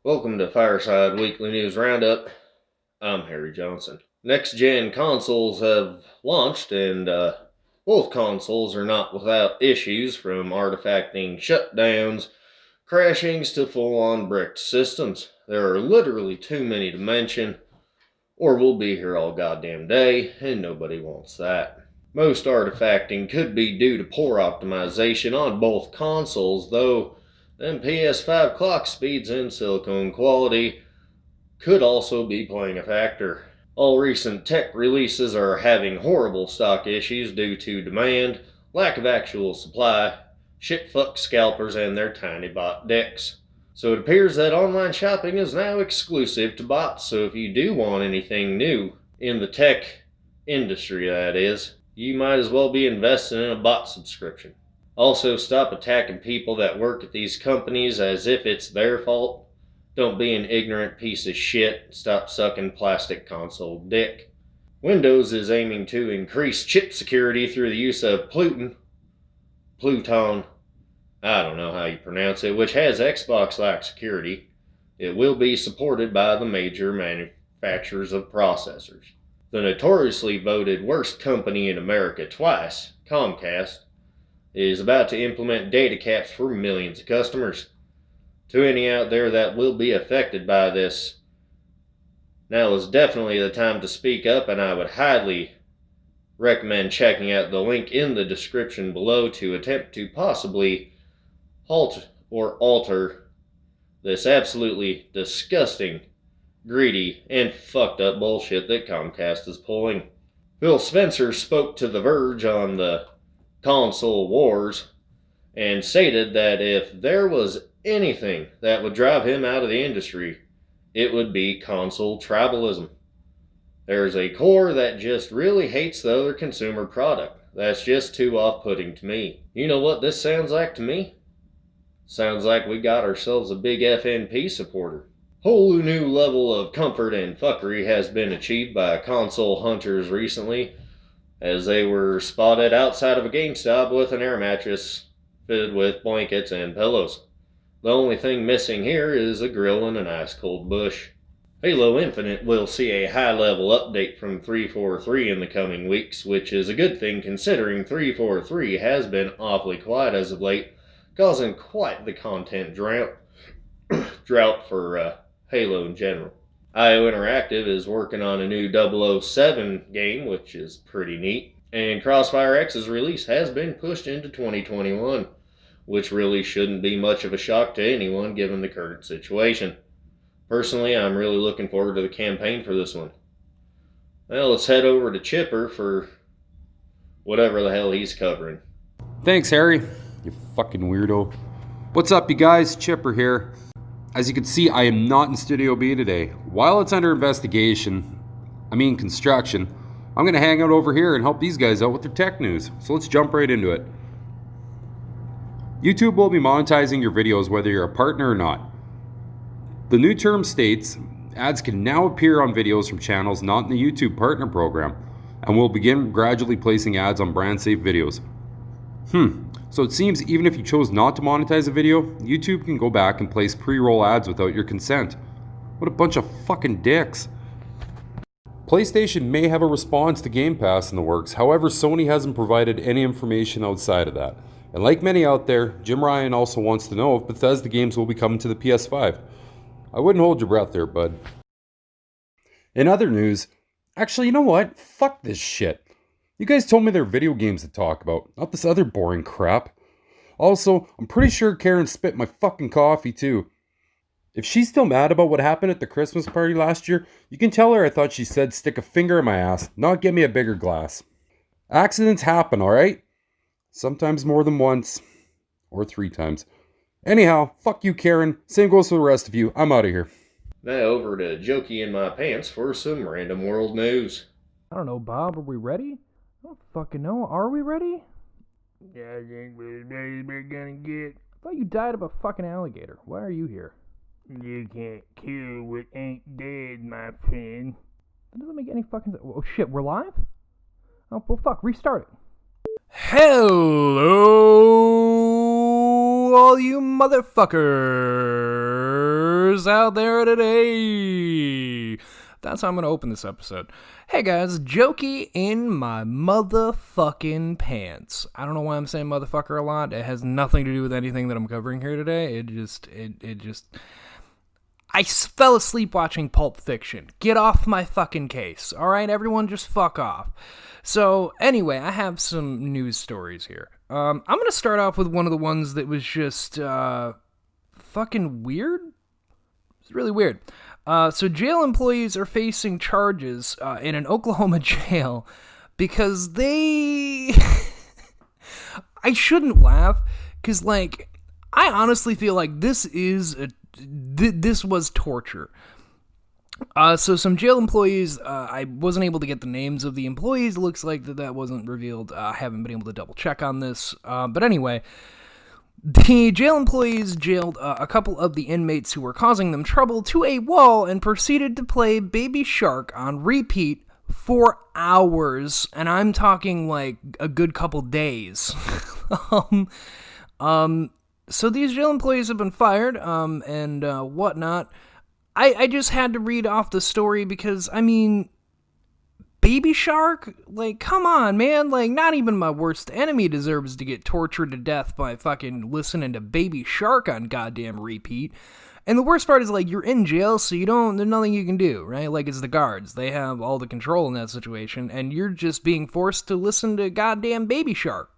Welcome to Fireside Weekly News Roundup. I'm Harry Johnson. Next-gen consoles have launched, and both consoles are not without issues, from artifacting shutdowns, crashings, to full-on bricked systems. There are literally too many to mention, or we'll be here all goddamn day, and nobody wants that. Most artifacting could be due to poor optimization on both consoles, though then PS5 clock speeds and silicone quality could also be playing a factor. All recent tech releases are having horrible stock issues due to demand, lack of actual supply, shitfuck scalpers, and their tiny bot decks. So it appears that online shopping is now exclusive to bots, so if you do want anything new in the tech industry, that is, you might as well be investing in a bot subscription. Also, stop attacking people that work at these companies as if it's their fault. Don't be an ignorant piece of shit. Stop sucking plastic console dick. Windows is aiming to increase chip security through the use of Pluton, I don't know how you pronounce it, which has Xbox-like security. It will be supported by the major manufacturers of processors. The notoriously voted worst company in America twice, Comcast, is about to implement data caps for millions of customers. To any out there that will be affected by this, now is definitely the time to speak up, and I would highly recommend checking out the link in the description below to attempt to possibly halt or alter this absolutely disgusting, greedy, and fucked up bullshit that Comcast is pulling. Phil Spencer spoke to The Verge on the console wars and stated that if there was anything that would drive him out of the industry, it would be console tribalism. There's a core that just really hates the other consumer product. That's just too off-putting to me. You know what this sounds like to me? Sounds like we got ourselves a big FNP supporter. Whole new level of comfort and fuckery has been achieved by console hunters recently, as they were spotted outside of a GameStop with an air mattress fitted with blankets and pillows. The only thing missing here is a grill and an ice-cold bush. Halo Infinite will see a high-level update from 343 in the coming weeks, which is a good thing considering 343 has been awfully quiet as of late, causing quite the content drought for Halo in general. IO Interactive is working on a new 007 game, which is pretty neat, and Crossfire X's release has been pushed into 2021, which really shouldn't be much of a shock to anyone given the current situation. Personally, I'm really looking forward to the campaign for this one. Well, let's head over to Chipper for whatever the hell he's covering. Thanks, Harry. You fucking weirdo. What's up, you guys? Chipper here. As you can see, I am not in Studio B today. While it's under construction, I'm going to hang out over here and help these guys out with their tech news. So let's jump right into it. YouTube will be monetizing your videos whether you're a partner or not. The new term states ads can now appear on videos from channels not in the YouTube partner program, and will begin gradually placing ads on brand safe videos. So it seems even if you chose not to monetize a video, YouTube can go back and place pre-roll ads without your consent. What a bunch of fucking dicks. PlayStation may have a response to Game Pass in the works, however Sony hasn't provided any information outside of that. And like many out there, Jim Ryan also wants to know if Bethesda games will be coming to the PS5. I wouldn't hold your breath there, bud. In other news, actually, you know what? Fuck this shit. You guys told me there are video games to talk about, not this other boring crap. Also, I'm pretty sure Karen spit my fucking coffee too. If she's still mad about what happened at the Christmas party last year, you can tell her I thought she said stick a finger in my ass, not get me a bigger glass. Accidents happen, alright? Sometimes more than once. Or 3 times. Anyhow, fuck you, Karen. Same goes for the rest of you. I'm out of here. Now over to Jokey in my pants for some random world news. I don't know, Bob. Are we ready? I don't fucking know. Are we ready? Yeah, I think we're ready. We're gonna get. I thought you died of a fucking alligator. Why are you here? You can't kill what ain't dead, my friend. That doesn't make any fucking sense. Oh shit, we're live? Oh, well fuck, restart it. Hello, all you motherfuckers. gamers out there today. That's how I'm going to open this episode. Hey guys, Jokey in my motherfucking pants. I don't know why I'm saying motherfucker a lot. It has nothing to do with anything that I'm covering here today. It just... I fell asleep watching Pulp Fiction. Get off my fucking case. Alright, everyone, just fuck off. So, anyway, I have some news stories here. I'm going to start off with one of the ones that was just, fucking weird. It's really weird. So jail employees are facing charges, in an Oklahoma jail because they... I shouldn't laugh, because, like, I honestly feel like this was torture. So some jail employees, I wasn't able to get the names of the employees. It looks like that wasn't revealed. I haven't been able to double check on this. But anyway, the jail employees jailed a couple of the inmates who were causing them trouble to a wall and proceeded to play Baby Shark on repeat for hours. And I'm talking like a good couple days. So these jail employees have been fired, and whatnot. I just had to read off the story because, I mean, Baby Shark? Like, come on, man. Like, not even my worst enemy deserves to get tortured to death by fucking listening to Baby Shark on goddamn repeat. And the worst part is, like, you're in jail, so there's nothing you can do, right? Like, it's the guards. They have all the control in that situation, and you're just being forced to listen to goddamn Baby Shark.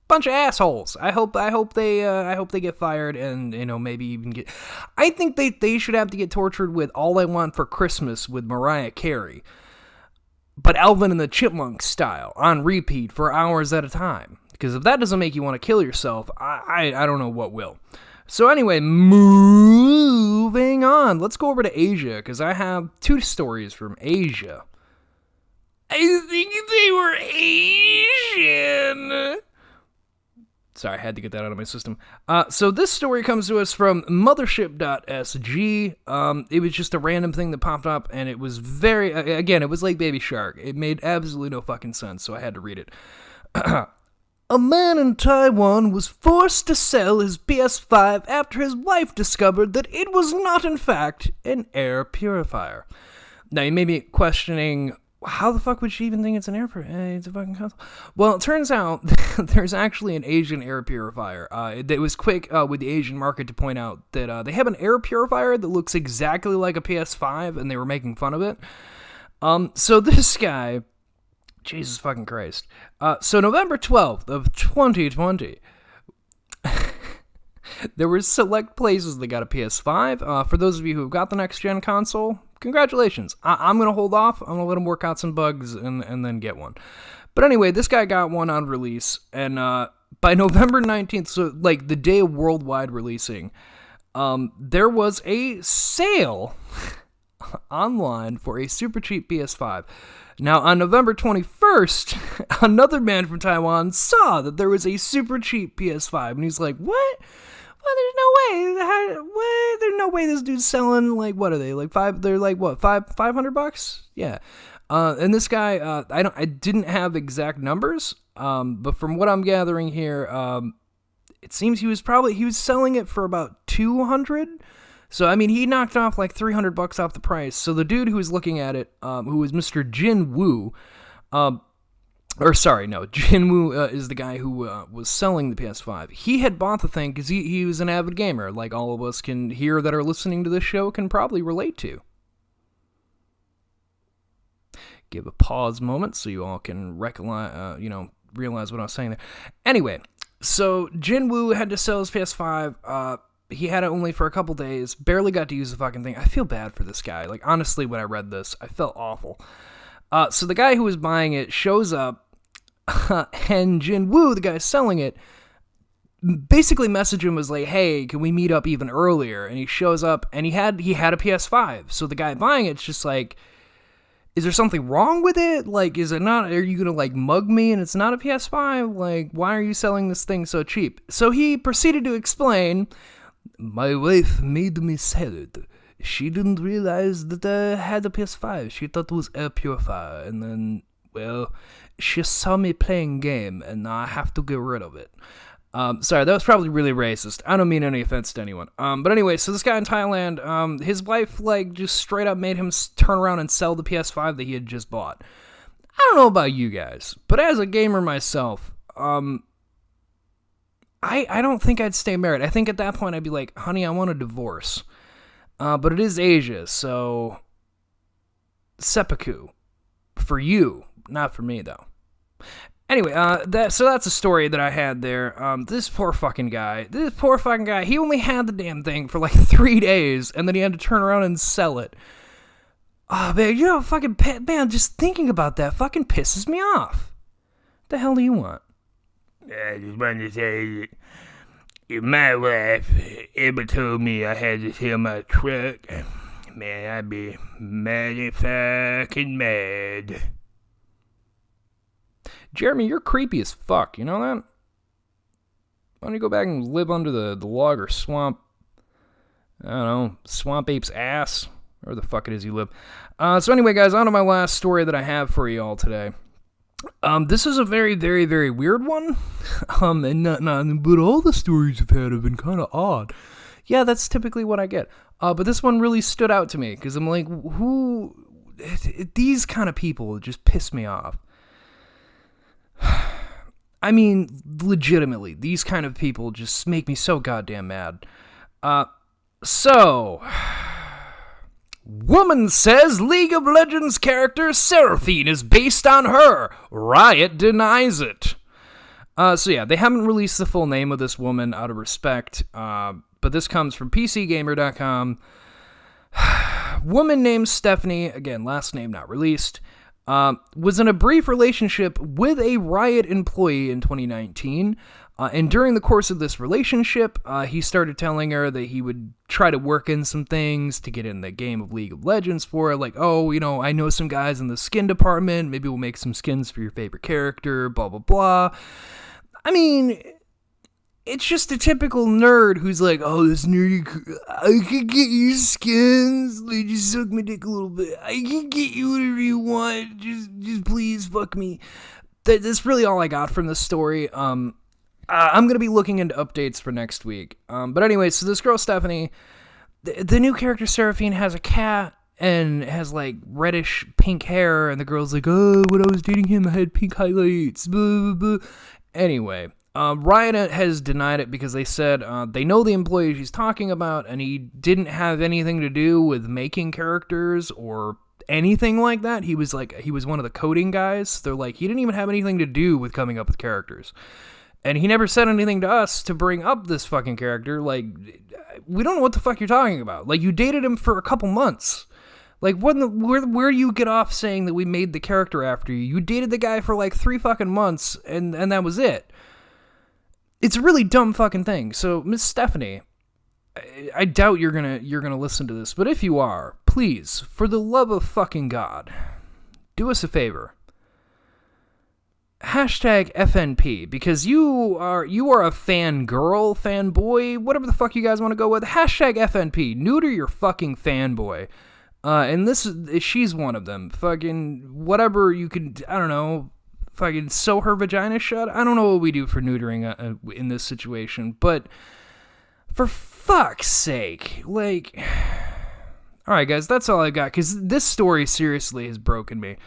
Bunch of assholes. I hope they get fired and, you know, maybe even get... I think they should have to get tortured with All I Want for Christmas with Mariah Carey. But Alvin and the Chipmunks style, on repeat for hours at a time. Because if that doesn't make you want to kill yourself, I don't know what will. So anyway, moving on. Let's go over to Asia, because I have two stories from Asia. I think they were Asian. Sorry, I had to get that out of my system. So this story comes to us from mothership.sg. It was just a random thing that popped up, and it was again, it was like Baby Shark. It made absolutely no fucking sense, so I had to read it. A man in Taiwan was forced to sell his PS5 after his wife discovered that it was not, in fact, an air purifier. Now, you may be questioning... How the fuck would she even think it's an air purifier? It's a fucking console. Well, it turns out there's actually an Asian air purifier. It was quick with the Asian market to point out that they have an air purifier that looks exactly like a PS5, and they were making fun of it. So this guy, Jesus fucking Christ. So November 12th of 2020, there were select places that got a PS5. For those of you who have got the next-gen console, congratulations. I'm going to hold off. I'm going to let him work out some bugs and then get one. But anyway, this guy got one on release. And by November 19th, so like the day of worldwide releasing, there was a sale online for a super cheap PS5. Now, on November 21st, another man from Taiwan saw that there was a super cheap PS5. And he's like, what? Well, there's no way. There's no way this dude's selling, like, what are they? Like, they're like, what, $500? Yeah. And this guy, I didn't have exact numbers, but from what I'm gathering here, it seems he was selling it for about $200. So, I mean, he knocked off like $300 off the price. So the dude who was looking at it, who was Mr. Jin Woo, Jin Woo is the guy who was selling the PS5. He had bought the thing because he was an avid gamer, like all of us can hear that are listening to this show can probably relate to. Give a pause moment so you all can realize what I was saying there. Anyway, so Jin Woo had to sell his PS5. He had it only for a couple days, barely got to use the fucking thing. I feel bad for this guy. Like, honestly, when I read this, I felt awful. So the guy who was buying it shows up, and Jin Woo, the guy selling it, basically messaged him, was like, hey, can we meet up even earlier? And he shows up, and he had a PS5. So the guy buying it's just like, is there something wrong with it? Like, is it not, are you gonna, like, mug me and it's not a PS5? Like, why are you selling this thing so cheap? So he proceeded to explain, my wife made me sell it. She didn't realize that I had a PS5. She thought it was air purifier. And then, well, she saw me playing game, and now I have to get rid of it. Sorry, that was probably really racist. I don't mean any offense to anyone. But anyway, so this guy in Thailand, his wife, like, just straight up made him turn around and sell the PS5 that he had just bought. I don't know about you guys, but as a gamer myself, I don't think I'd stay married. I think at that point I'd be like, honey, I want a divorce. But it is Asia, so seppuku. For you, not for me, though. Anyway, that's a story that I had there. This poor fucking guy, he only had the damn thing for like 3 days, and then he had to turn around and sell it. Oh, man, you know, fucking, man, just thinking about that fucking pisses me off. What the hell do you want? I just wanted to say that if my wife ever told me I had to sell my truck, man, I'd be mighty fucking mad. Jeremy, you're creepy as fuck, you know that? Why don't you go back and live under the log or swamp, I don't know, swamp ape's ass, where the fuck it is you live. So anyway, guys, on to my last story that I have for you all today. This is a very, very, very weird one, but all the stories I've had have been kind of odd. Yeah, that's typically what I get. But this one really stood out to me, because I'm like, these kind of people just piss me off. I mean, legitimately, these kind of people just make me so goddamn mad. Woman says League of Legends character Seraphine is based on her. Riot denies it. So yeah, they haven't released the full name of this woman out of respect, but this comes from PCGamer.com. Woman named Stephanie, again, last name not released, was in a brief relationship with a Riot employee in 2019, and during the course of this relationship, he started telling her that he would try to work in some things to get in the game of League of Legends for her, like, oh, you know, I know some guys in the skin department, maybe we'll make some skins for your favorite character, blah, blah, blah. I mean, it's just a typical nerd who's like, oh, this nerdy, I can get you skins, like, just suck my dick a little bit, I can get you whatever you want, just please fuck me. That's really all I got from this story. I'm going to be looking into updates for next week. But anyway, so this girl, Stephanie, the new character, Seraphine, has a cat and has, like, reddish pink hair, and the girl's like, oh, when I was dating him, I had pink highlights, blah, blah, blah. Anyway, Riot has denied it because they said they know the employee she's talking about, and he didn't have anything to do with making characters or anything like that. He was one of the coding guys. They're like, he didn't even have anything to do with coming up with characters. And he never said anything to us to bring up this fucking character. Like, we don't know what the fuck you're talking about. Like, you dated him for a couple months. Like, where do you get off saying that we made the character after you? You dated the guy for like 3 fucking months, and that was it. It's a really dumb fucking thing. So, Miss Stephanie, I doubt you're gonna listen to this, but if you are, please, for the love of fucking God, do us a favor. Hashtag FNP, because you are a fangirl, fanboy, whatever the fuck you guys want to go with. Hashtag FNP, neuter your fucking fanboy. And she's one of them. Fucking whatever you can, I don't know, fucking sew her vagina shut. I don't know what we do for neutering in this situation, but for fuck's sake, like, all right, guys, that's all I got, because this story seriously has broken me.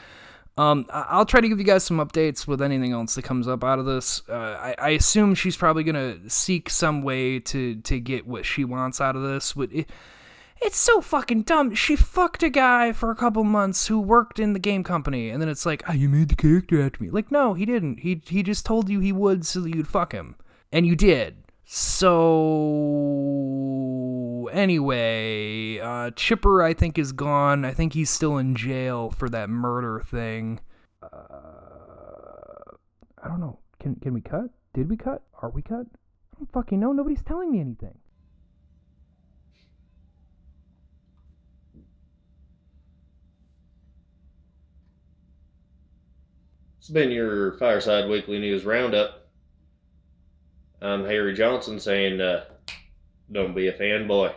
I'll try to give you guys some updates with anything else that comes up out of this. I assume she's probably going to seek some way to get what she wants out of this. But it's so fucking dumb. She fucked a guy for a couple months who worked in the game company, and then it's like, oh, you made the character after me. Like, no, he didn't. He just told you he would so that you'd fuck him. And you did. So, anyway, Chipper, I think, is gone. I think he's still in jail for that murder thing. I don't know. Can we cut? Did we cut? Are we cut? I don't fucking know. Nobody's telling me anything. It's been your Fireside Weekly News Roundup. I'm Harry Johnson saying, don't be a fanboy.